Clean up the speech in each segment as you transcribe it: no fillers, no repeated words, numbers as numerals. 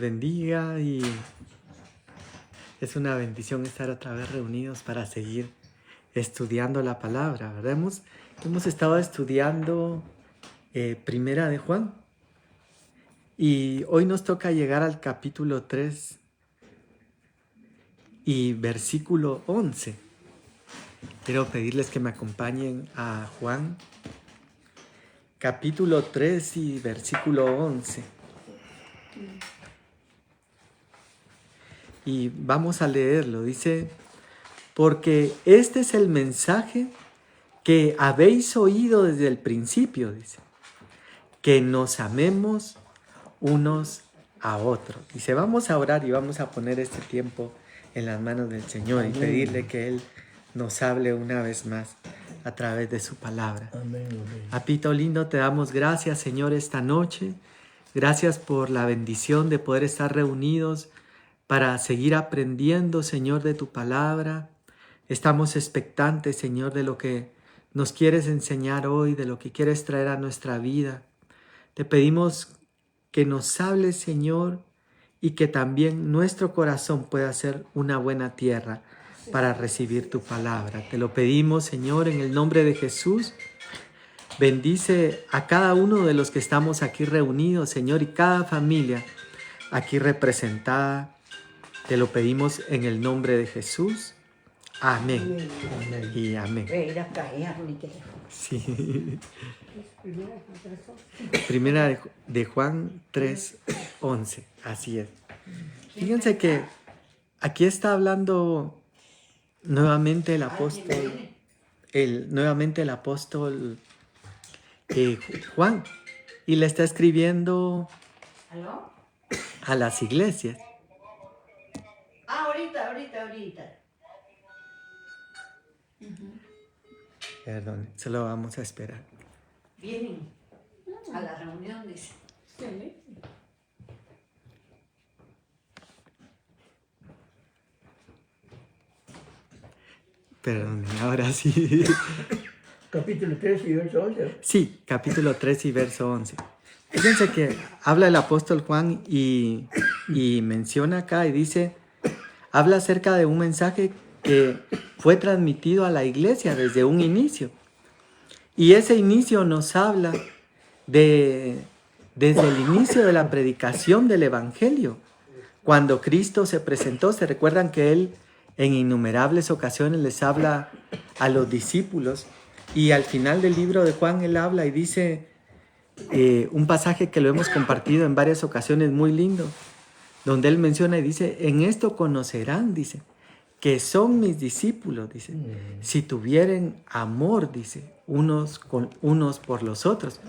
bendiga y es una bendición estar otra vez reunidos para seguir estudiando la palabra, ¿verdad? Hemos estado estudiando Primera de Juan y hoy nos toca llegar al capítulo 3 y versículo 11. Quiero pedirles que me acompañen a Juan, capítulo 3 y versículo 11. Y vamos a leerlo. Dice, porque este es el mensaje que habéis oído desde el principio, dice, que nos amemos unos a otros. Dice, vamos a orar y vamos a poner este tiempo en las manos del Señor y pedirle que Él nos hable una vez más a través de su palabra. Amén, amén. Papito lindo, te damos gracias, Señor, esta noche. Gracias por la bendición de poder estar reunidos para seguir aprendiendo, Señor, de tu palabra. Estamos expectantes, Señor, de lo que nos quieres enseñar hoy, de lo que quieres traer a nuestra vida. Te pedimos que nos hables, Señor, y que también nuestro corazón pueda ser una buena tierra para recibir tu palabra. Te lo pedimos, Señor, en el nombre de Jesús. Bendice a cada uno de los que estamos aquí reunidos, Señor, y cada familia aquí representada. Te lo pedimos en el nombre de Jesús. Amén. Amén. Y amén. Sí. Primera de Juan 3:11. Así es. Fíjense que aquí está hablando nuevamente el apóstol Juan, y le está escribiendo a las iglesias. Ahorita. Perdón, solo vamos a esperar. Vienen a la reunión, dice. Sí. Perdón, ahora sí. Capítulo 3 y verso 11. Sí, capítulo 3 y verso 11. Fíjense que habla el apóstol Juan y menciona acá y dice, habla acerca de un mensaje que fue transmitido a la iglesia desde un inicio. Y ese inicio nos habla desde el inicio de la predicación del Evangelio. Cuando Cristo se presentó, se recuerdan que Él en innumerables ocasiones les habla a los discípulos. Y al final del libro de Juan Él habla y dice un pasaje que lo hemos compartido en varias ocasiones muy lindo, donde Él menciona y dice, en esto conocerán, dice, que son mis discípulos, dice, si tuvieren amor, dice, unos por los otros.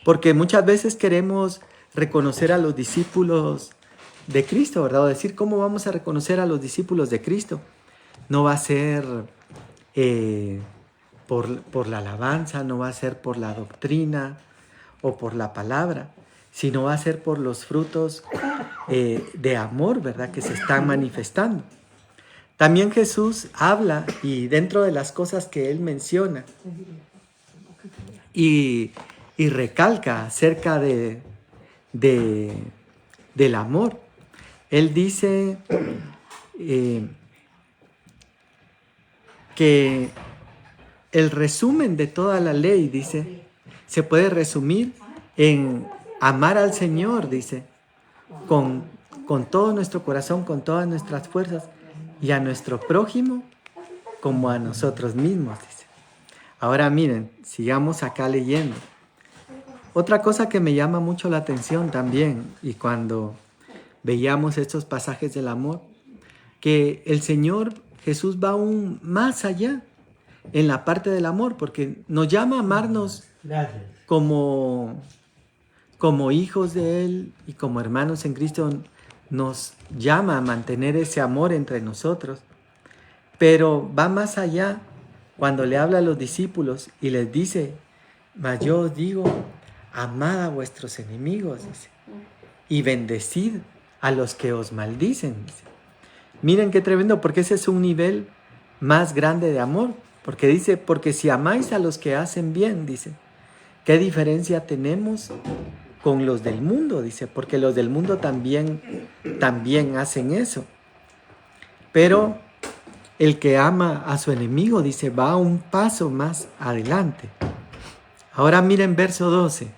Porque muchas veces queremos reconocer a los discípulos de Cristo, ¿verdad? O decir, ¿cómo vamos a reconocer a los discípulos de Cristo? No va a ser por la alabanza, no va a ser por la doctrina o por la palabra, sino va a ser por los frutos de amor, ¿verdad? Que se están manifestando. También Jesús habla y dentro de las cosas que Él menciona y recalca acerca del amor, Él dice que el resumen de toda la ley, dice, se puede resumir en amar al Señor, dice, con todo nuestro corazón, con todas nuestras fuerzas, y a nuestro prójimo como a nosotros mismos, dice. Ahora miren, sigamos acá leyendo. Otra cosa que me llama mucho la atención también, y cuando veíamos estos pasajes del amor, que el Señor Jesús va aún más allá en la parte del amor, porque nos llama a amarnos Gracias. como hijos de Él y como hermanos en Cristo. Nos llama a mantener ese amor entre nosotros, pero va más allá cuando le habla a los discípulos y les dice, mas yo os digo, amad a vuestros enemigos, dice, y bendecid a los que os maldicen, dice. Miren qué tremendo, porque ese es un nivel más grande de amor, porque dice, porque si amáis a los que hacen bien, dice, ¿qué diferencia tenemos con los del mundo? Dice, porque los del mundo también también hacen eso. Pero el que ama a su enemigo, dice, va un paso más adelante. Ahora miren verso 12.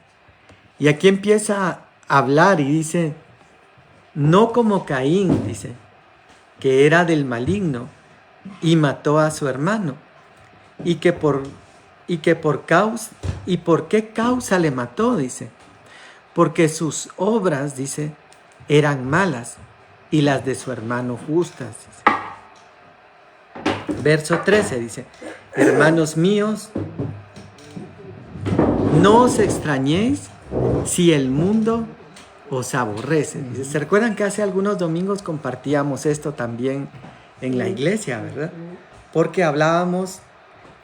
Y aquí empieza a hablar y dice, no como Caín, dice, que era del maligno y mató a su hermano. ¿Y por qué causa le mató? Dice, porque sus obras, dice, eran malas y las de su hermano justas. Dice. Verso 13 dice, hermanos míos, no os extrañéis si el mundo os aborrece. Dice, ¿se recuerdan que hace algunos domingos compartíamos esto también en la iglesia, verdad? Porque hablábamos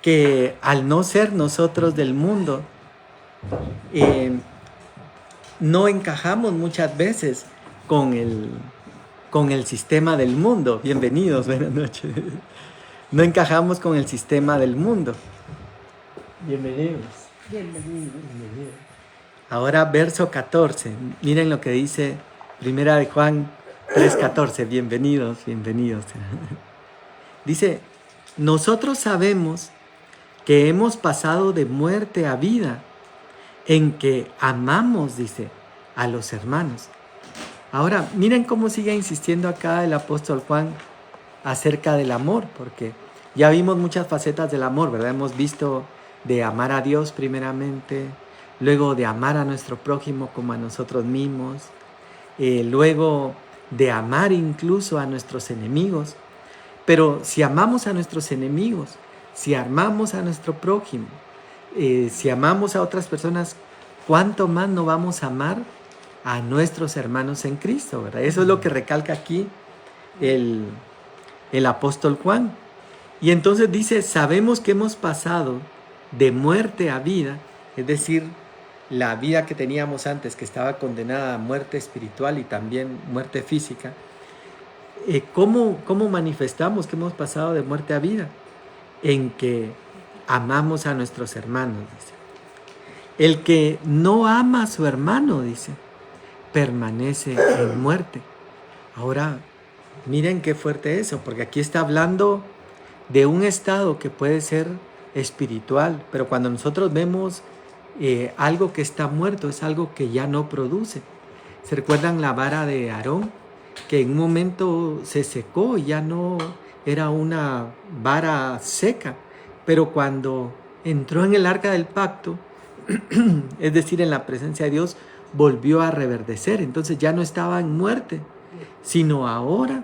que al no ser nosotros del mundo, no encajamos muchas veces con el sistema del mundo. Bienvenidos, buenas noches. No encajamos con el sistema del mundo. Bienvenidos. Ahora verso 14, miren lo que dice Primera de Juan 3:14, bienvenidos. Dice, nosotros sabemos que hemos pasado de muerte a vida, en que amamos, dice, a los hermanos. Ahora, miren cómo sigue insistiendo acá el apóstol Juan acerca del amor, porque ya vimos muchas facetas del amor, ¿verdad? Hemos visto de amar a Dios primeramente, luego de amar a nuestro prójimo como a nosotros mismos, luego de amar incluso a nuestros enemigos. Pero si amamos a nuestros enemigos, si amamos a nuestro prójimo, si amamos a otras personas, ¿cuánto más no vamos a amar a nuestros hermanos en Cristo, ¿verdad? Eso es lo que recalca aquí el apóstol Juan. Y entonces dice, sabemos que hemos pasado de muerte a vida, es decir, la vida que teníamos antes, que estaba condenada a muerte espiritual y también muerte física. ¿Cómo manifestamos que hemos pasado de muerte a vida? En que amamos a nuestros hermanos, dice. El que no ama a su hermano, dice, permanece en muerte. Ahora, miren qué fuerte eso, porque aquí está hablando de un estado que puede ser espiritual, pero cuando nosotros vemos algo que está muerto, es algo que ya no produce. ¿Se recuerdan la vara de Aarón? Que en un momento se secó y ya no era una vara seca, pero cuando entró en el arca del pacto, es decir, en la presencia de Dios, volvió a reverdecer. Entonces ya no estaba en muerte, sino ahora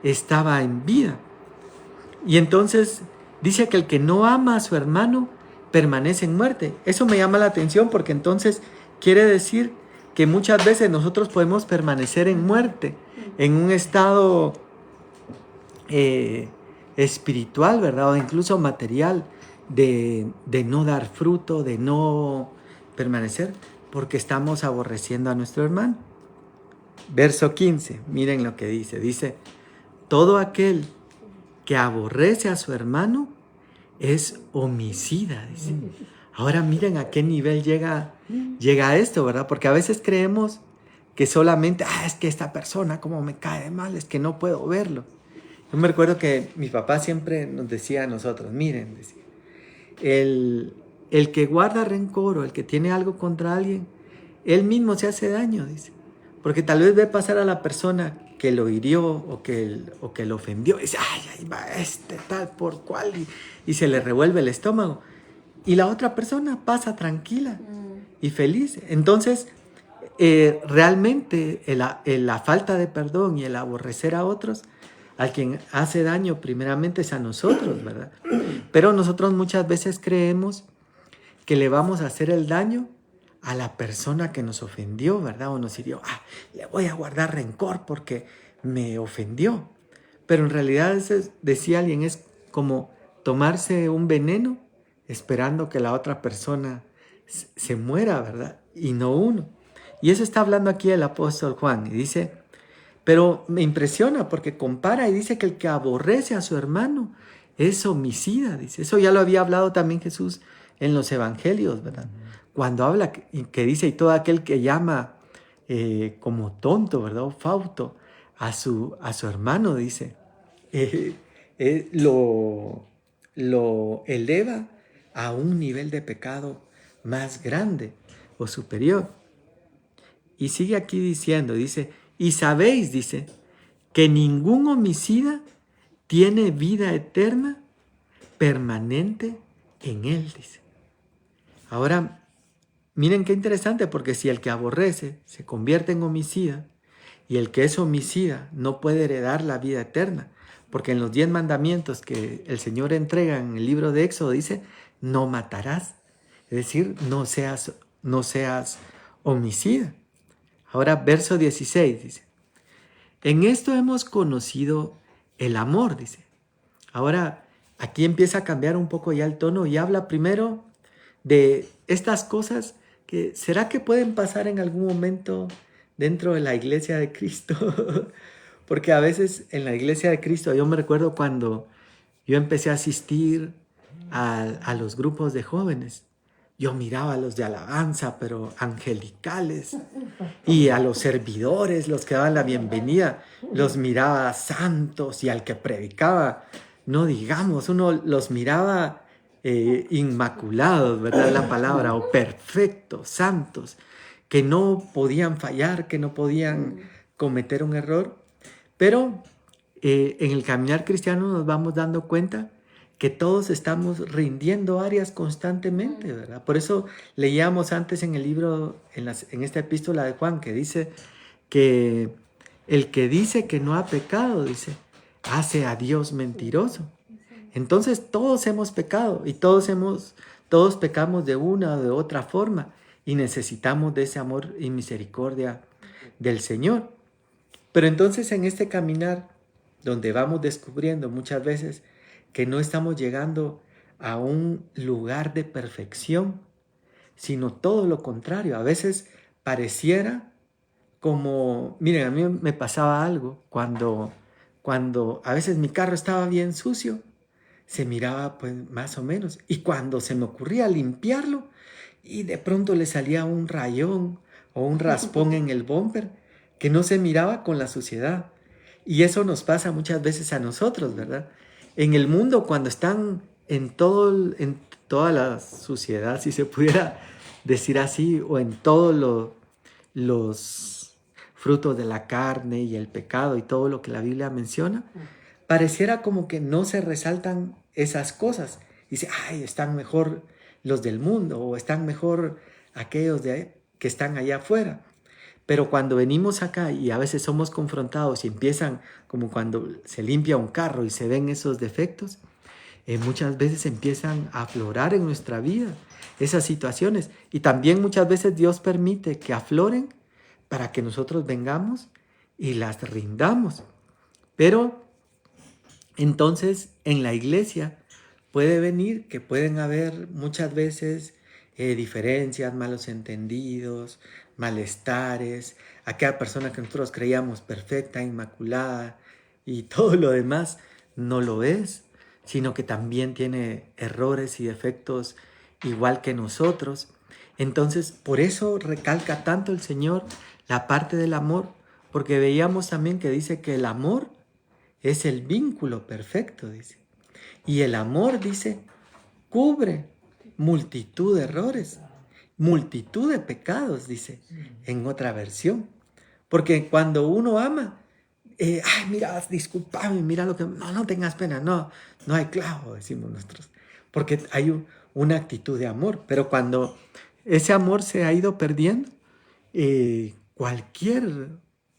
estaba en vida. Y entonces dice que el que no ama a su hermano permanece en muerte. Eso me llama la atención porque entonces quiere decir que muchas veces nosotros podemos permanecer en muerte, en un estado espiritual, ¿verdad? O incluso material, de no dar fruto, de no permanecer, porque estamos aborreciendo a nuestro hermano. Verso 15, miren lo que dice. Dice, todo aquel que aborrece a su hermano es homicida, dice. Ahora miren a qué nivel llega esto, ¿verdad? Porque a veces creemos que solamente, es que esta persona como me cae de mal, es que no puedo verlo. Yo me recuerdo que mi papá siempre nos decía a nosotros, miren, decía, el que guarda rencor o el que tiene algo contra alguien, él mismo se hace daño, dice. Porque tal vez ve pasar a la persona que lo hirió o que lo ofendió y dice, ahí va este tal por cual, y se le revuelve el estómago. Y la otra persona pasa tranquila y feliz. Entonces, realmente la falta de perdón y el aborrecer a otros, a quien hace daño primeramente es a nosotros, ¿verdad? Pero nosotros muchas veces creemos que le vamos a hacer el daño a la persona que nos ofendió, ¿verdad? O nos hirió. Le voy a guardar rencor porque me ofendió. Pero en realidad, decía alguien, es como tomarse un veneno esperando que la otra persona se muera, ¿verdad? Y no uno. Y eso está hablando aquí el apóstol Juan. Y dice, pero me impresiona porque compara y dice que el que aborrece a su hermano es homicida, dice. Eso ya lo había hablado también Jesús en los evangelios, ¿verdad? Cuando habla que dice, y todo aquel que llama como tonto, ¿verdad? O fausto a su hermano, dice, eh, lo eleva a un nivel de pecado más grande o superior. Y sigue aquí diciendo, dice, y sabéis, dice, que ningún homicida tiene vida eterna permanente en él, dice. Ahora, miren qué interesante, porque si el que aborrece se convierte en homicida y el que es homicida no puede heredar la vida eterna, porque en los 10 mandamientos que el Señor entrega en el libro de Éxodo dice, no matarás, es decir, no seas homicida. Ahora, verso 16 dice, en esto hemos conocido el amor, dice. Ahora, aquí empieza a cambiar un poco ya el tono y habla primero de estas cosas que ¿será que pueden pasar en algún momento dentro de la iglesia de Cristo? Porque a veces en la iglesia de Cristo, yo me recuerdo cuando yo empecé a asistir a los grupos de jóvenes, yo miraba a los de alabanza, pero angelicales, y a los servidores, los que daban la bienvenida, los miraba santos, y al que predicaba, no digamos, uno los miraba inmaculados, ¿verdad? La palabra, o perfectos, santos, que no podían fallar, que no podían cometer un error. Pero en el caminar cristiano nos vamos dando cuenta que todos estamos rindiendo áreas constantemente, ¿verdad? Por eso leíamos antes en el libro, en esta epístola de Juan, que dice que el que dice que no ha pecado, dice, hace a Dios mentiroso. Entonces todos hemos pecado y todos pecamos de una o de otra forma y necesitamos de ese amor y misericordia del Señor. Pero entonces en este caminar, donde vamos descubriendo muchas veces que no estamos llegando a un lugar de perfección, sino todo lo contrario. A veces pareciera como, miren, a mí me pasaba algo cuando a veces mi carro estaba bien sucio, se miraba pues más o menos. Y cuando se me ocurría limpiarlo y de pronto le salía un rayón o un raspón en el bumper que no se miraba con la suciedad. Y eso nos pasa muchas veces a nosotros, ¿verdad? En el mundo, cuando están en toda la suciedad, si se pudiera decir así, o en todos los frutos de la carne y el pecado y todo lo que la Biblia menciona, pareciera como que no se resaltan esas cosas. Dice, ay, están mejor los del mundo o están mejor aquellos que están allá afuera. Pero cuando venimos acá y a veces somos confrontados y empiezan, como cuando se limpia un carro y se ven esos defectos, muchas veces empiezan a aflorar en nuestra vida esas situaciones. Y también muchas veces Dios permite que afloren para que nosotros vengamos y las rindamos. Pero entonces en la iglesia puede venir que pueden haber muchas veces diferencias, malos entendidos, malestares, aquella persona que nosotros creíamos perfecta, inmaculada y todo lo demás no lo es, sino que también tiene errores y defectos igual que nosotros. Entonces, por eso recalca tanto el Señor la parte del amor, porque veíamos también que dice que el amor es el vínculo perfecto, dice. Y el amor, dice, cubre multitud de errores, multitud de pecados, dice, en otra versión. Porque cuando uno ama, ay, mira, discúlpame, mira lo que... No tengas pena, no hay clavo, decimos nosotros. Porque hay una actitud de amor. Pero cuando ese amor se ha ido perdiendo, cualquier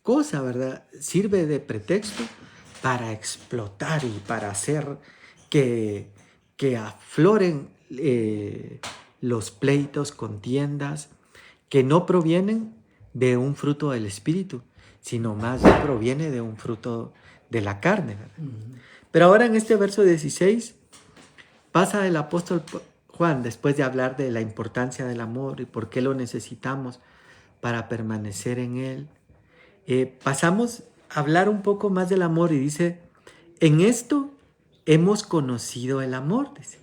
cosa, ¿verdad?, sirve de pretexto para explotar y para hacer que afloren los pleitos, contiendas, que no provienen de un fruto del Espíritu, sino más bien proviene de un fruto de la carne, ¿verdad? Pero ahora en este verso 16 pasa el apóstol Juan, después de hablar de la importancia del amor y por qué lo necesitamos para permanecer en él, pasamos a hablar un poco más del amor y dice, en esto hemos conocido el amor, dice.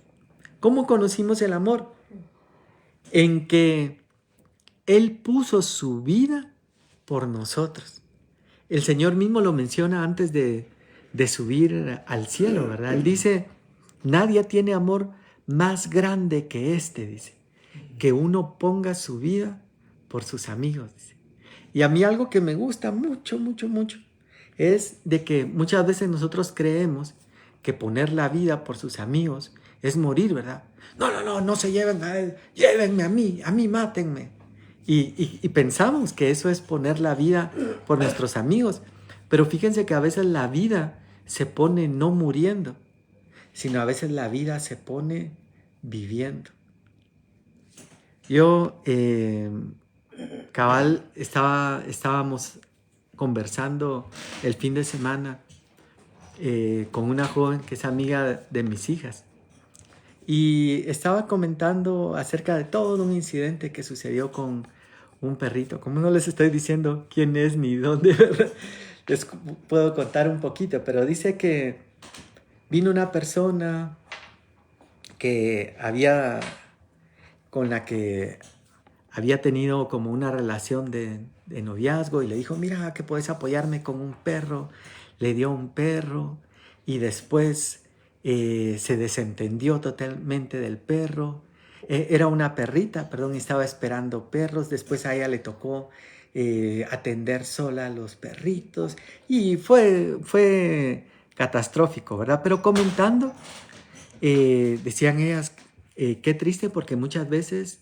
¿Cómo conocimos el amor? En que Él puso su vida por nosotros. el Señor mismo lo menciona antes de subir al cielo, ¿verdad? Él dice, nadie tiene amor más grande que este, dice, que uno ponga su vida por sus amigos, dice. Y a mí algo que me gusta mucho, mucho, mucho, es de que muchas veces nosotros creemos que poner la vida por sus amigos es morir, ¿verdad? No, no, no, no se lleven a él, llévenme a mí mátenme. Y pensamos que eso es poner la vida por nuestros amigos. Pero fíjense que a veces la vida se pone no muriendo, sino a veces la vida se pone viviendo. Yo, cabal, estábamos conversando el fin de semana con una joven que es amiga de mis hijas. Y estaba comentando acerca de todo un incidente que sucedió con un perrito. Como no les estoy diciendo quién es ni dónde, ¿verdad? Les puedo contar un poquito, pero dice que vino una persona con la que había tenido como una relación de noviazgo y le dijo, mira, que puedes apoyarme con un perro. Le dio un perro y después se desentendió totalmente del perro. Era una perrita, perdón, y estaba esperando perros. Después a ella le tocó atender sola a los perritos y fue catastrófico, ¿verdad? Pero comentando, decían ellas, qué triste porque muchas veces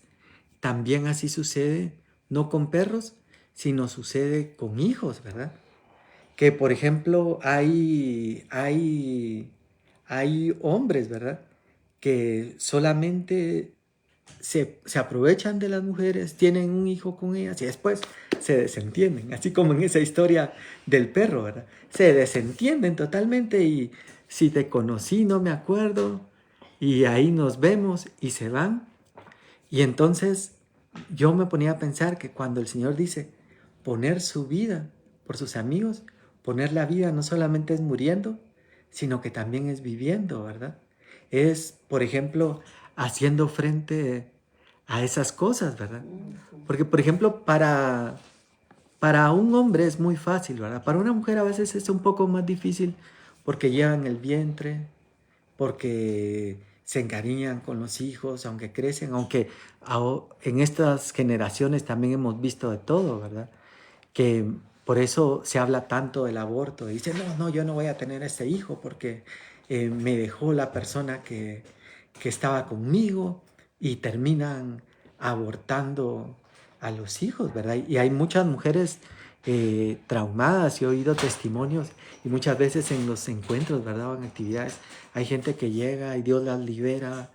también así sucede, no con perros, sino sucede con hijos, ¿verdad? Que por ejemplo hay hombres, ¿verdad? Que solamente se aprovechan de las mujeres, tienen un hijo con ellas y después se desentienden, así como en esa historia del perro, ¿verdad? Se desentienden totalmente y si te conocí no me acuerdo y ahí nos vemos y se van. Y entonces yo me ponía a pensar que cuando el Señor dice poner su vida por sus amigos, poner la vida no solamente es muriendo, sino que también es viviendo, ¿verdad? Es, por ejemplo, haciendo frente a esas cosas, ¿verdad? Porque, por ejemplo, para un hombre es muy fácil, ¿verdad? Para una mujer a veces es un poco más difícil porque llevan el vientre, porque se encariñan con los hijos, aunque crecen, aunque en estas generaciones también hemos visto de todo, ¿verdad? Que por eso se habla tanto del aborto. Dicen, no, yo no voy a tener ese hijo porque me dejó la persona que estaba conmigo y terminan abortando a los hijos, ¿verdad? Y hay muchas mujeres traumadas y he oído testimonios y muchas veces en los encuentros, ¿verdad? O en actividades, hay gente que llega y Dios las libera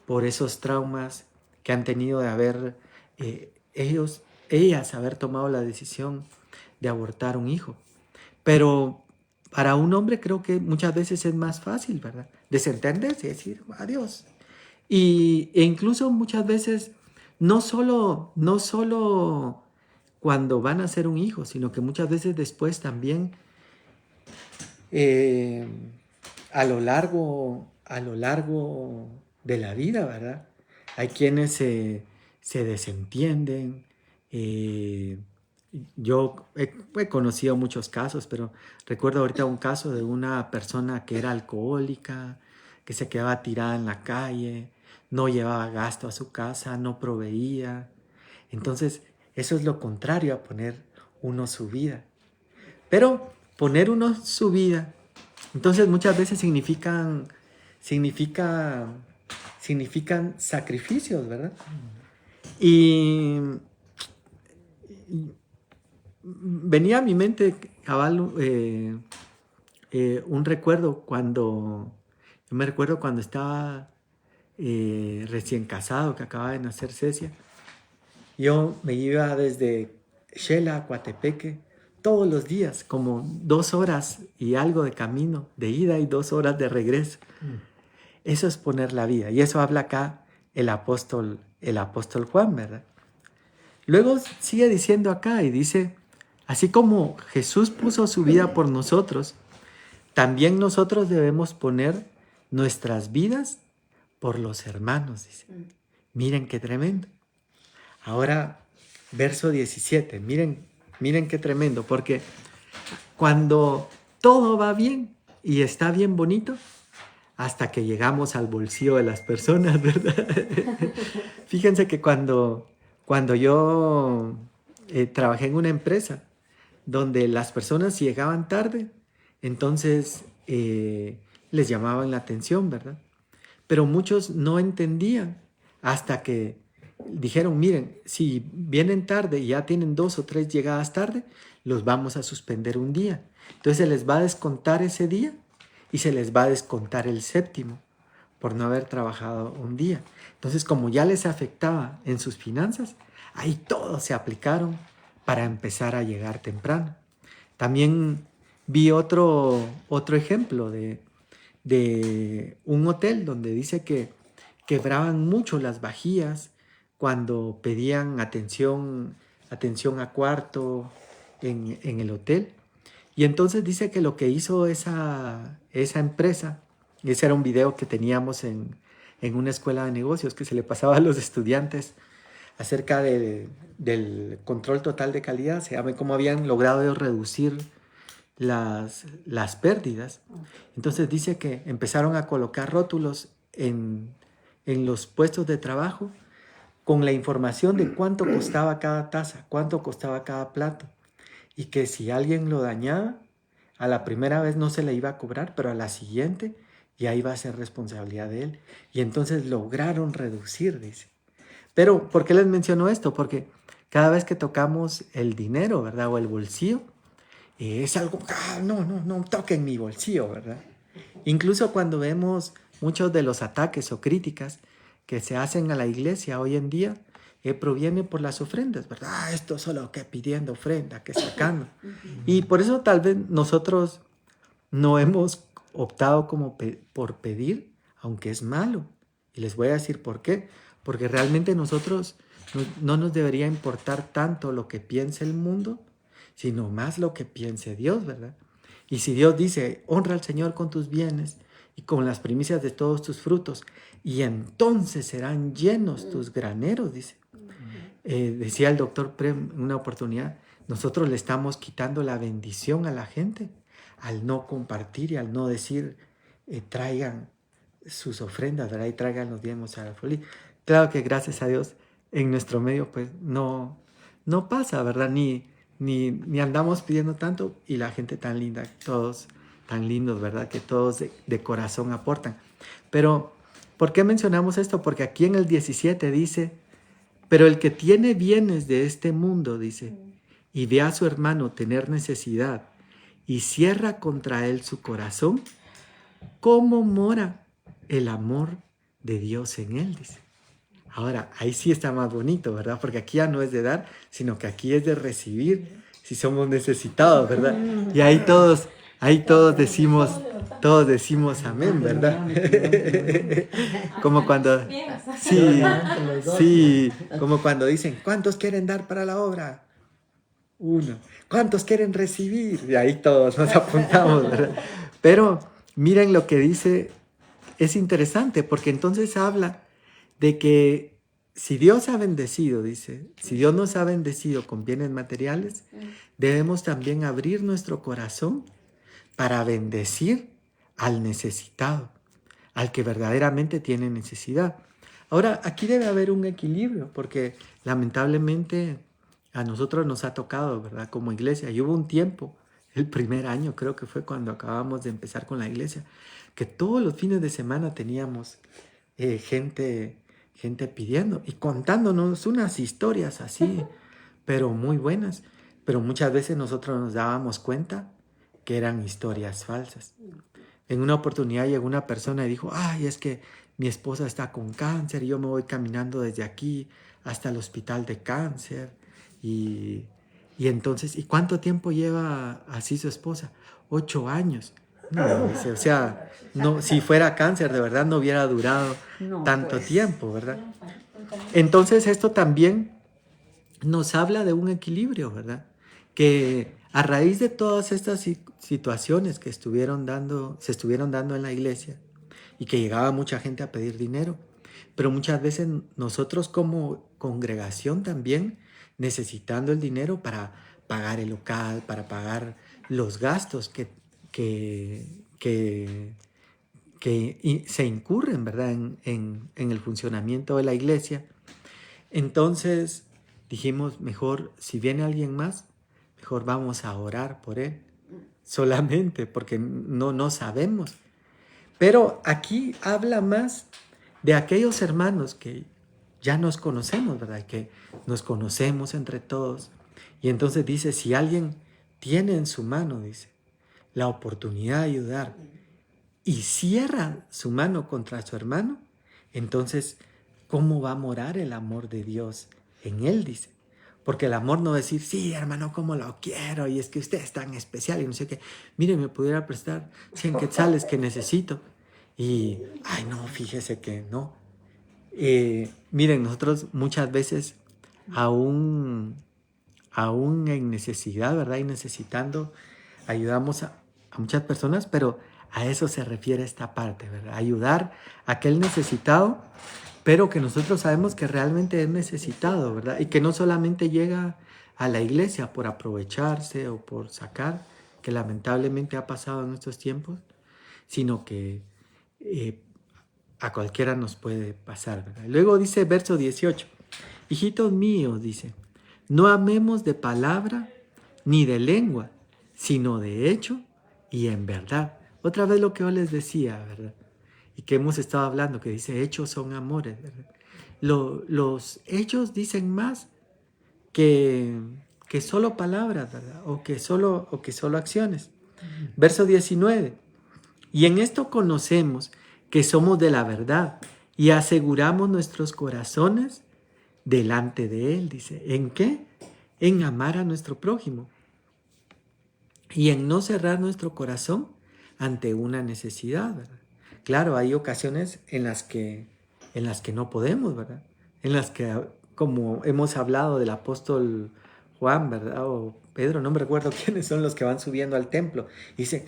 por esos traumas que han tenido de haber ellas haber tomado la decisión de abortar un hijo. Pero para un hombre creo que muchas veces es más fácil, ¿verdad? Desentenderse y decir adiós. E incluso muchas veces no solo cuando van a ser un hijo, sino que muchas veces después también eh, a lo largo de la vida, ¿verdad? Hay quienes se desentienden. Yo he conocido muchos casos, pero recuerdo ahorita un caso de una persona que era alcohólica, que se quedaba tirada en la calle, no llevaba gasto a su casa, no proveía. Entonces, eso es lo contrario a poner uno su vida. Pero poner uno su vida, entonces muchas veces significan sacrificios, ¿verdad? Y venía a mi mente, cabal, un recuerdo yo me recuerdo cuando estaba recién casado, que acababa de nacer Cecia. Yo me iba desde Xela a Coatepeque todos los días, como 2 horas y algo de camino, de ida y 2 horas de regreso. Eso es poner la vida. Y eso habla acá el apóstol Juan, ¿verdad? Luego sigue diciendo acá y dice, así como Jesús puso su vida por nosotros, también nosotros debemos poner nuestras vidas por los hermanos, dice. Miren qué tremendo. Ahora, verso 17, miren qué tremendo, porque cuando todo va bien y está bien bonito, hasta que llegamos al bolsillo de las personas, ¿verdad? Fíjense que cuando yo trabajé en una empresa donde las personas llegaban tarde, entonces les llamaban la atención, ¿verdad? Pero muchos no entendían hasta que dijeron, miren, si vienen tarde y ya tienen 2 o 3 llegadas tarde, los vamos a suspender un día. Entonces se les va a descontar ese día y se les va a descontar el séptimo por no haber trabajado un día. Entonces, como ya les afectaba en sus finanzas, ahí todos se aplicaron para empezar a llegar temprano. También vi otro ejemplo de un hotel donde dice que quebraban mucho las vajillas cuando pedían atención a cuarto en el hotel. Y entonces dice que lo que hizo esa empresa, ese era un video que teníamos en una escuela de negocios que se le pasaba a los estudiantes acerca del control total de calidad, se llama cómo habían logrado reducir las pérdidas. Entonces dice que empezaron a colocar rótulos en los puestos de trabajo con la información de cuánto costaba cada taza, cuánto costaba cada plato, y que si alguien lo dañaba, a la primera vez no se le iba a cobrar, pero a la siguiente ya iba a ser responsabilidad de él. Y entonces lograron reducir, dice. Pero, ¿por qué les menciono esto? Porque cada vez que tocamos el dinero, ¿verdad? O el bolsillo, es algo, no toquen mi bolsillo, ¿verdad? Incluso cuando vemos muchos de los ataques o críticas que se hacen a la iglesia hoy en día, proviene por las ofrendas, ¿verdad? Esto solo que pidiendo ofrenda, que sacando. Y por eso tal vez nosotros no hemos optado como por pedir, aunque es malo. Y les voy a decir por qué. Porque realmente nosotros no nos debería importar tanto lo que piense el mundo, sino más lo que piense Dios, ¿verdad? Y si Dios dice, honra al Señor con tus bienes y con las primicias de todos tus frutos, y entonces serán llenos tus graneros, dice. Decía el doctor Prem en una oportunidad, nosotros le estamos quitando la bendición a la gente al no compartir y al no decir, traigan sus ofrendas, ¿verdad? Y traigan los diezmos a la folía. Claro que gracias a Dios en nuestro medio pues no pasa, ¿verdad? Ni andamos pidiendo tanto y la gente tan linda, todos tan lindos, ¿verdad? Que todos de corazón aportan. Pero, ¿por qué mencionamos esto? Porque aquí en el 17 dice, pero el que tiene bienes de este mundo, dice, y ve a su hermano tener necesidad y cierra contra él su corazón, ¿cómo mora el amor de Dios en él? Dice. Ahora, ahí sí está más bonito, ¿verdad? Porque aquí ya no es de dar, sino que aquí es de recibir si somos necesitados, ¿verdad? Y ahí todos decimos amén, ¿verdad? Como cuando, sí, como cuando dicen, ¿cuántos quieren dar para la obra? 1. ¿Cuántos quieren recibir? Y ahí todos nos apuntamos, ¿verdad? Pero miren lo que dice, es interesante, porque entonces habla de que si Dios ha bendecido, dice, si Dios nos ha bendecido con bienes materiales, debemos también abrir nuestro corazón para bendecir al necesitado, al que verdaderamente tiene necesidad. Ahora, aquí debe haber un equilibrio, porque lamentablemente a nosotros nos ha tocado, ¿verdad? Como iglesia, y hubo un tiempo, el primer año creo que fue cuando acabamos de empezar con la iglesia, que todos los fines de semana teníamos gente pidiendo y contándonos unas historias así, pero muy buenas. Pero muchas veces nosotros nos dábamos cuenta que eran historias falsas. En una oportunidad llegó una persona y dijo, ay, es que mi esposa está con cáncer y yo me voy caminando desde aquí hasta el hospital de cáncer. Y entonces, ¿y cuánto tiempo lleva así su esposa? 8 años. No, dice, o sea, no, si fuera cáncer, de verdad no hubiera durado tanto tiempo, ¿verdad? Entonces esto también nos habla de un equilibrio, ¿verdad? Que a raíz de todas estas situaciones que se estuvieron dando en la iglesia y que llegaba mucha gente a pedir dinero, pero muchas veces nosotros como congregación también necesitando el dinero para pagar el local, para pagar los gastos que se incurren, ¿verdad? En el funcionamiento de la iglesia. Entonces dijimos, mejor, si viene alguien más, mejor vamos a orar por él solamente, porque no sabemos. Pero aquí habla más de aquellos hermanos que ya nos conocemos, ¿verdad? Que nos conocemos entre todos. Y entonces dice, si alguien tiene en su mano, dice, la oportunidad de ayudar y cierra su mano contra su hermano, entonces, ¿cómo va a morar el amor de Dios en él? Dice. Porque el amor no es decir, sí, hermano, cómo lo quiero, y es que usted es tan especial, y no sé qué. Mire, me pudiera prestar 100 quetzales que necesito. Y, ay, no, fíjese que no. Miren, nosotros muchas veces, aún en necesidad, ¿verdad? Y necesitando, ayudamos a muchas personas, pero a eso se refiere esta parte, ¿verdad? Ayudar a aquel necesitado, pero que nosotros sabemos que realmente es necesitado, ¿verdad? Y que no solamente llega a la iglesia por aprovecharse o por sacar, que lamentablemente ha pasado en estos tiempos, sino que a cualquiera nos puede pasar, ¿verdad? Luego dice verso 18, hijitos míos, dice, no amemos de palabra ni de lengua, sino de hecho y en verdad. Otra vez lo que yo les decía, ¿verdad? Y que hemos estado hablando, que dice hechos son amores, ¿verdad? Los hechos dicen más que solo palabras, ¿verdad? O que solo acciones. Verso 19. Y en esto conocemos que somos de la verdad y aseguramos nuestros corazones delante de Él, dice. ¿En qué? En amar a nuestro prójimo y en no cerrar nuestro corazón ante una necesidad, ¿verdad? Claro, hay ocasiones en las que no podemos, ¿verdad? En las que, como hemos hablado del apóstol Juan, ¿verdad? O Pedro, no me recuerdo quiénes son los que van subiendo al templo. Dice,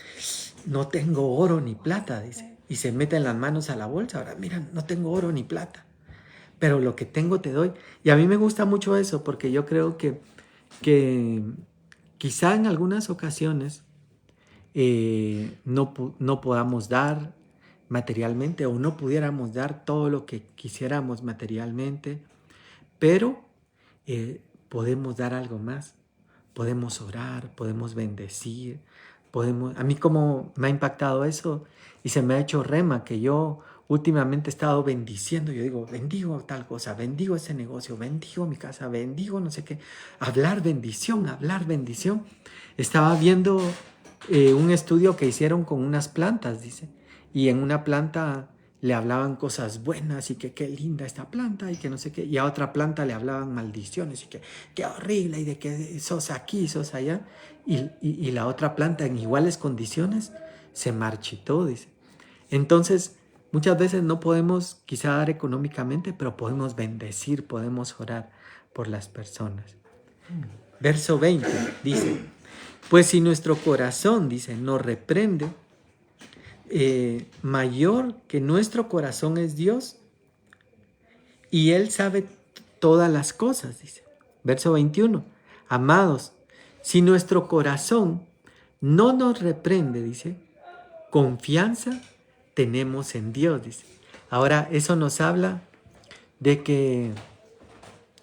no tengo oro ni plata, dice. Y se meten las manos a la bolsa. Ahora, mira, no tengo oro ni plata, pero lo que tengo te doy. Y a mí me gusta mucho eso, porque yo creo que quizá en algunas ocasiones no podamos dar materialmente o no pudiéramos dar todo lo que quisiéramos materialmente, pero podemos dar algo más. Podemos orar, podemos bendecir, a mí como me ha impactado eso y se me ha hecho rema que yo últimamente he estado bendiciendo. Yo digo, bendigo tal cosa, bendigo ese negocio, bendigo mi casa, bendigo no sé qué. Hablar bendición, hablar bendición. Estaba viendo un estudio que hicieron con unas plantas, dice, y en una planta le hablaban cosas buenas y que qué linda esta planta y que no sé qué, y a otra planta le hablaban maldiciones y que qué horrible y de que sos aquí, sos allá, y la otra planta en iguales condiciones se marchitó, dice. Entonces, muchas veces no podemos quizá dar económicamente, pero podemos bendecir, podemos orar por las personas. Verso 20 dice, pues si nuestro corazón, dice, nos reprende, mayor que nuestro corazón es Dios y Él sabe todas las cosas, dice. Verso 21, amados, si nuestro corazón no nos reprende, dice, confianza tenemos en Dios, dice. Ahora, eso nos habla de que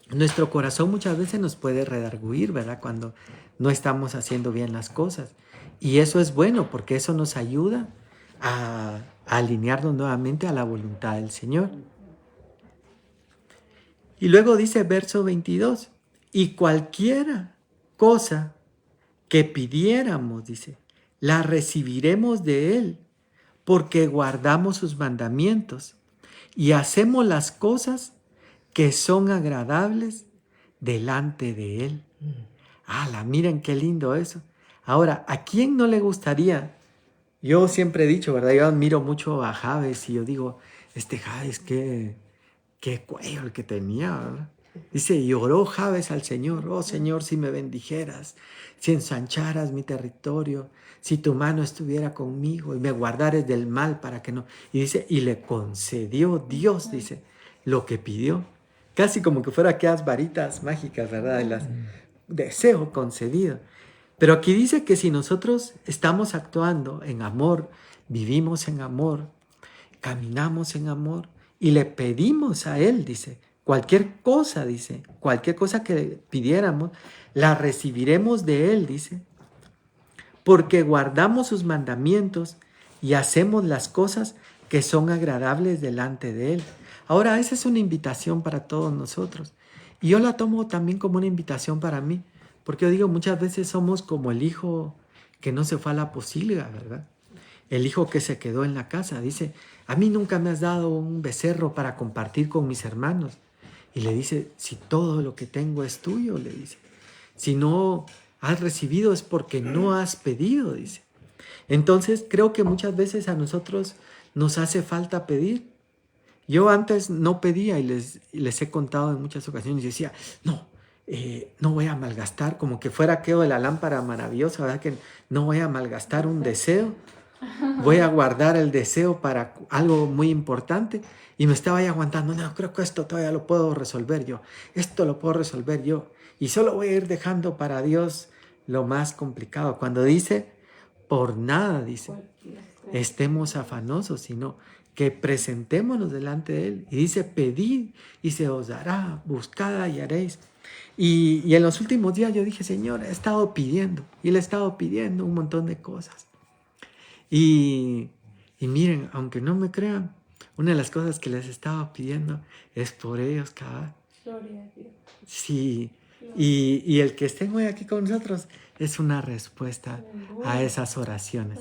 nuestro corazón muchas veces nos puede redarguir, ¿verdad? Cuando no estamos haciendo bien las cosas. Y eso es bueno porque eso nos ayuda a alinearnos nuevamente a la voluntad del Señor. Y luego dice verso 22, y cualquiera cosa que pidiéramos, dice, la recibiremos de Él, porque guardamos sus mandamientos y hacemos las cosas que son agradables delante de Él. ¡Hala! Miren qué lindo eso. Ahora, ¿a quién no le gustaría? Yo siempre he dicho, ¿verdad? Yo admiro mucho a Jabes y yo digo, Jabes, qué cuello el que tenía, ¿verdad? Dice, y oró Jabes al Señor, oh Señor, si me bendijeras, si ensancharas mi territorio, si tu mano estuviera conmigo y me guardares del mal para que no... Y dice, y le concedió Dios, dice, lo que pidió. Casi como que fuera aquellas varitas mágicas, ¿verdad? De las deseo concedido. Pero aquí dice que si nosotros estamos actuando en amor, vivimos en amor, caminamos en amor y le pedimos a Él, dice, cualquier cosa que pidiéramos, la recibiremos de Él, dice, porque guardamos sus mandamientos y hacemos las cosas que son agradables delante de Él. Ahora, esa es una invitación para todos nosotros. Y yo la tomo también como una invitación para mí, porque yo digo, muchas veces somos como el hijo que no se fue a la posilga, ¿verdad? El hijo que se quedó en la casa. Dice, a mí nunca me has dado un becerro para compartir con mis hermanos. Y le dice, si todo lo que tengo es tuyo, le dice. Si no has recibido es porque no has pedido, dice. Entonces creo que muchas veces a nosotros nos hace falta pedir. Yo antes no pedía y les he contado en muchas ocasiones y decía, no voy a malgastar, como que fuera aquello de la lámpara maravillosa, ¿verdad? Que no voy a malgastar un deseo, voy a guardar el deseo para algo muy importante. Y me estaba ahí aguantando, no, creo que esto todavía lo puedo resolver yo, esto lo puedo resolver yo. Y solo voy a ir dejando para Dios lo más complicado. Cuando dice, por nada, dice, estemos afanosos, sino que presentémonos delante de Él. Y dice, pedid y se os dará, buscad y haréis. Y en los últimos días yo dije, Señor, he estado pidiendo. Y le he estado pidiendo un montón de cosas. Y miren, aunque no me crean, una de las cosas que les estaba pidiendo es por ellos, cabal. Gloria a Dios. Sí, y el que estén hoy aquí con nosotros es una respuesta a esas oraciones.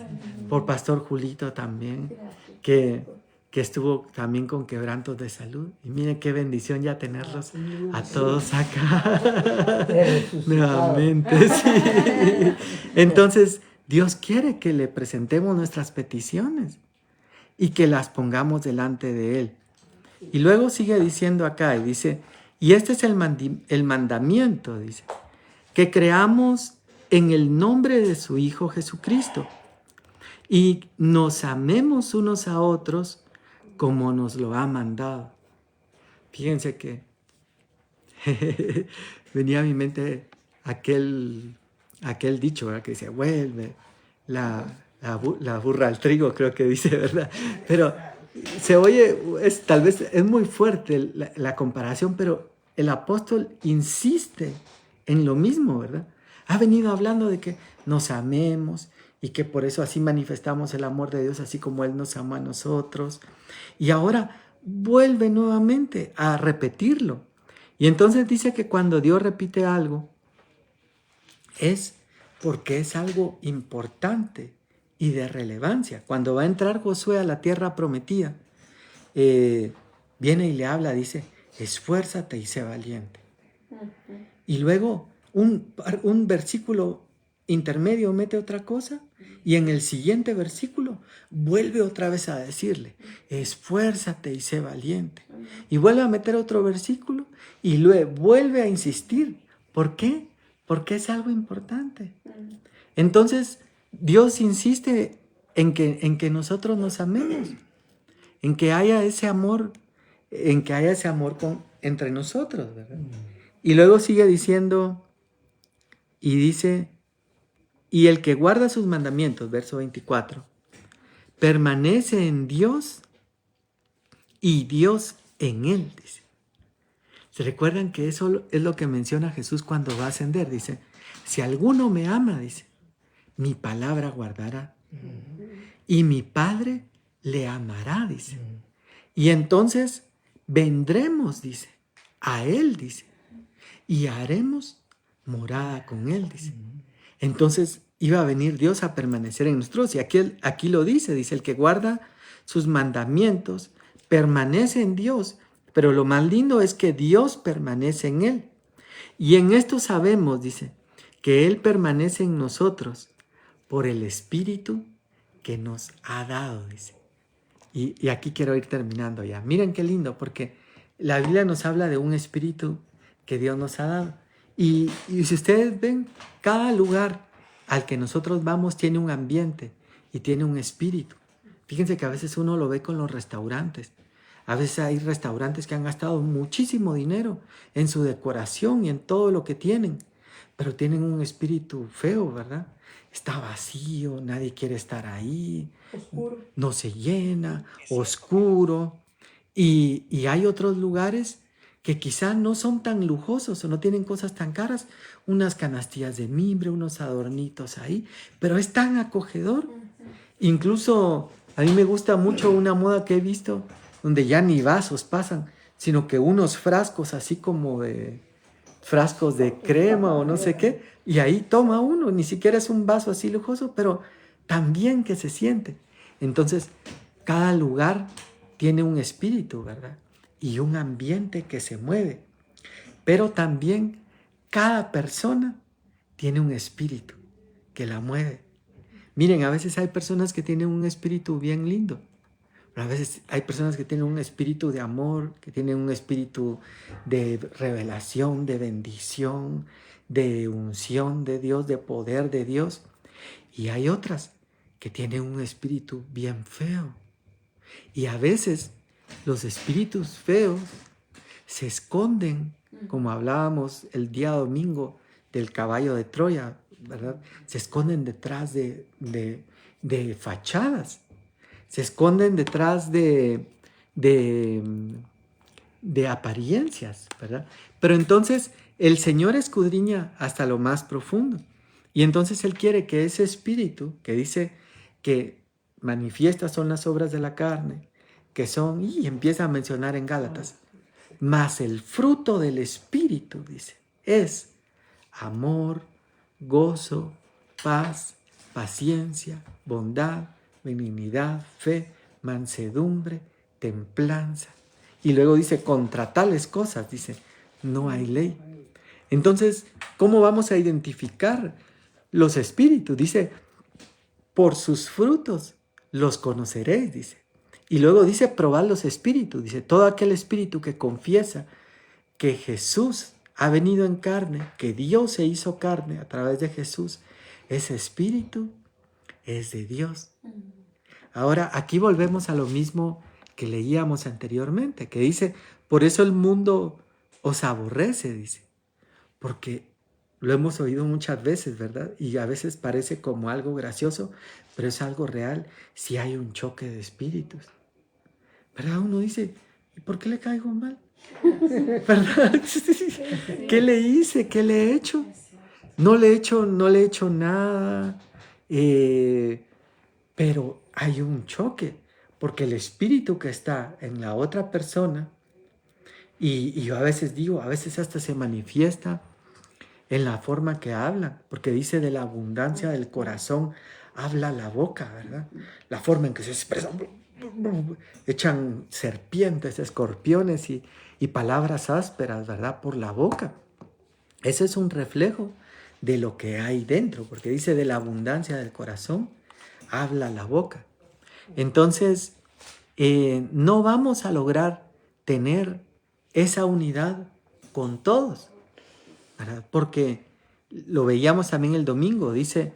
Por Pastor Julito también, que estuvo también con quebrantos de salud. Y miren qué bendición ya tenerlos a todos acá. Nuevamente, sí. Entonces, Dios quiere que le presentemos nuestras peticiones y que las pongamos delante de Él. Y luego sigue diciendo acá, y dice, y este es el mandamiento, dice, que creamos en el nombre de su Hijo Jesucristo y nos amemos unos a otros como nos lo ha mandado. Fíjense que venía a mi mente aquel dicho, ¿verdad? Que dice, vuelve la burra al trigo, creo que dice, ¿verdad? Pero se oye, tal vez es muy fuerte la comparación, pero el apóstol insiste en lo mismo, ¿verdad? Ha venido hablando de que nos amemos y que por eso así manifestamos el amor de Dios, así como Él nos ama a nosotros. Y ahora vuelve nuevamente a repetirlo. Y entonces dice que cuando Dios repite algo, es porque es algo importante y de relevancia. Cuando va a entrar Josué a la tierra prometida, viene y le habla, dice, esfuérzate y sé valiente. Y luego un versículo intermedio mete otra cosa y en el siguiente versículo vuelve otra vez a decirle, esfuérzate y sé valiente. Y vuelve a meter otro versículo y luego vuelve a insistir. ¿Por qué? Porque es algo importante. Entonces, Dios insiste en que nosotros nos amemos, en que haya ese amor, entre nosotros, ¿verdad? Y luego sigue diciendo, y dice, y el que guarda sus mandamientos, verso 24, permanece en Dios y Dios en él, dice. ¿Se recuerdan que eso es lo que menciona Jesús cuando va a ascender? Dice, si alguno me ama, dice, mi palabra guardará y mi Padre le amará, dice. Y entonces vendremos, dice, a Él, dice, y haremos morada con Él, dice. Entonces iba a venir Dios a permanecer en nosotros. Y aquí lo dice, el que guarda sus mandamientos permanece en Dios. Pero lo más lindo es que Dios permanece en Él. Y en esto sabemos, dice, que Él permanece en nosotros por el Espíritu que nos ha dado, dice. Y aquí quiero ir terminando ya. Miren qué lindo, porque la Biblia nos habla de un Espíritu que Dios nos ha dado. Y si ustedes ven, cada lugar al que nosotros vamos tiene un ambiente y tiene un espíritu. Fíjense que a veces uno lo ve con los restaurantes. A veces hay restaurantes que han gastado muchísimo dinero en su decoración y en todo lo que tienen. pero tienen un espíritu feo, ¿verdad? Está vacío, nadie quiere estar ahí, Oscuro. no se llena, oscuro. Y hay otros lugares que quizá no son tan lujosos o no tienen cosas tan caras, unas canastillas de mimbre, unos adornitos ahí, pero es tan acogedor. Incluso a mí me gusta mucho una moda que he visto donde ya ni vasos pasan, sino que unos frascos así como de frascos de crema o no sé qué, y ahí toma uno, ni siquiera es un vaso así lujoso, pero también que se siente. Entonces, cada lugar tiene un espíritu, ¿verdad? Y un ambiente que se mueve, pero también cada persona tiene un espíritu que la mueve. Miren, a veces hay personas que tienen un espíritu bien lindo, pero a veces hay personas que tienen un espíritu de amor, que tienen un espíritu de revelación, de bendición, de unción de Dios, de poder de Dios. Y hay otras que tienen un espíritu bien feo. Y a veces los espíritus feos se esconden, como hablábamos el día domingo del caballo de Troya, ¿verdad? Se esconden detrás de fachadas, se esconden detrás de apariencias, ¿verdad? Pero entonces el Señor escudriña hasta lo más profundo. Y entonces Él quiere que ese espíritu que dice que manifiestas son las obras de la carne, que son, y empieza a mencionar en Gálatas, mas el fruto del espíritu, dice, es amor, gozo, paz, paciencia, bondad, benignidad, fe, mansedumbre, templanza. Y luego dice, contra tales cosas, dice, no hay ley. Entonces, ¿cómo vamos a identificar los espíritus? Dice, por sus frutos los conoceréis, dice. Y luego dice, probad los espíritus. Dice, todo aquel espíritu que confiesa que Jesús ha venido en carne, que Dios se hizo carne a través de Jesús, ese espíritu es de Dios. Ahora, aquí volvemos a lo mismo que leíamos anteriormente, que dice, por eso el mundo os aborrece, dice, porque lo hemos oído muchas veces, ¿verdad? Y a veces parece como algo gracioso, pero es algo real si hay un choque de espíritus, ¿verdad? Uno dice, ¿y por qué le caigo mal? ¿Verdad? ¿Qué le hice? ¿Qué le he hecho? No le he hecho nada, pero hay un choque, porque el espíritu que está en la otra persona, y yo a veces digo, a veces hasta se manifiesta en la forma que habla, porque dice de la abundancia del corazón, habla la boca, ¿verdad? La forma en que se expresa, echan serpientes, escorpiones y palabras ásperas, ¿verdad? Por la boca. Ese es un reflejo de lo que hay dentro, porque dice de la abundancia del corazón, habla la boca. Entonces, no vamos a lograr tener esa unidad con todos, ¿verdad? Porque lo veíamos también el domingo, dice,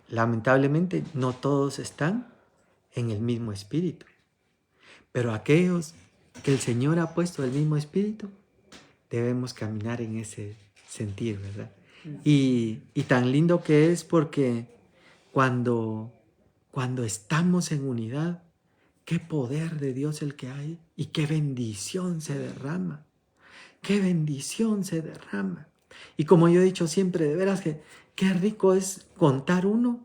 lamentablemente no todos están en el mismo espíritu, pero aquellos que el Señor ha puesto el mismo espíritu, debemos caminar en ese sentir, ¿verdad? Y tan lindo que es porque cuando estamos en unidad, qué poder de Dios el que hay y qué bendición se derrama. Qué bendición se derrama. Y como yo he dicho siempre, de veras que qué rico es contar uno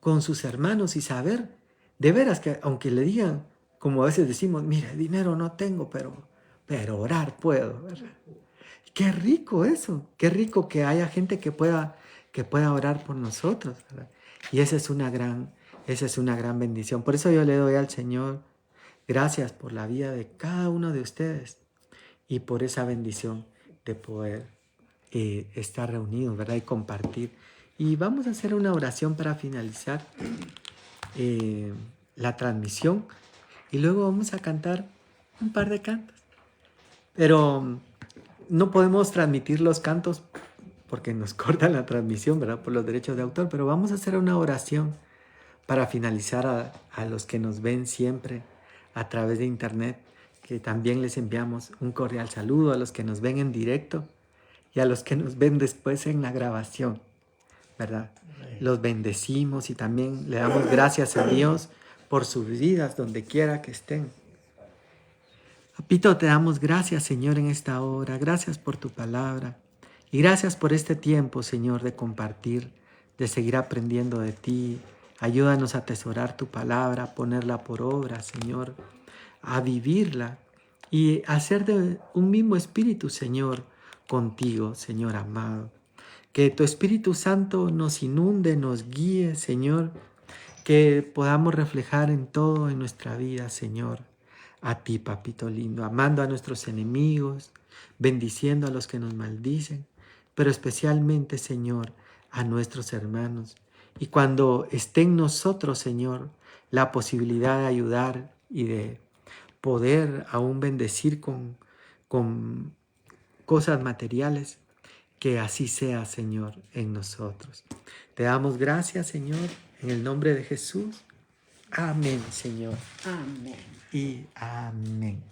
con sus hermanos y saber, de veras que aunque le digan, como a veces decimos, mira, dinero no tengo, pero orar puedo, ¿verdad? Qué rico eso, qué rico que haya gente que pueda orar por nosotros, ¿verdad? Y esa es una gran bendición. Por eso yo le doy al Señor gracias por la vida de cada uno de ustedes y por esa bendición de poder estar reunidos, ¿verdad? Y compartir. Y vamos a hacer una oración para finalizar la transmisión y luego vamos a cantar un par de cantos. Pero no podemos transmitir los cantos porque nos cortan la transmisión, ¿verdad? Por los derechos de autor, pero vamos a hacer una oración para finalizar a los que nos ven siempre a través de internet, que también les enviamos un cordial saludo a los que nos ven en directo y a los que nos ven después en la grabación, ¿verdad? Los bendecimos y también le damos gracias a Dios por sus vidas donde quiera que estén. Papito, te damos gracias, Señor, en esta hora. Gracias por tu palabra. Y gracias por este tiempo, Señor, de compartir, de seguir aprendiendo de ti. Ayúdanos a atesorar tu palabra, a ponerla por obra, Señor, a vivirla y a ser de un mismo espíritu, Señor, contigo, Señor amado. Que tu Espíritu Santo nos inunde, nos guíe, Señor, que podamos reflejar en todo en nuestra vida, Señor, a ti, papito lindo, amando a nuestros enemigos, bendiciendo a los que nos maldicen, pero especialmente, Señor, a nuestros hermanos. Y cuando esté en nosotros, Señor, la posibilidad de ayudar y de poder aún bendecir con cosas materiales, que así sea, Señor, en nosotros. Te damos gracias, Señor, en el nombre de Jesús. Amén, Señor. Amén. Y amén.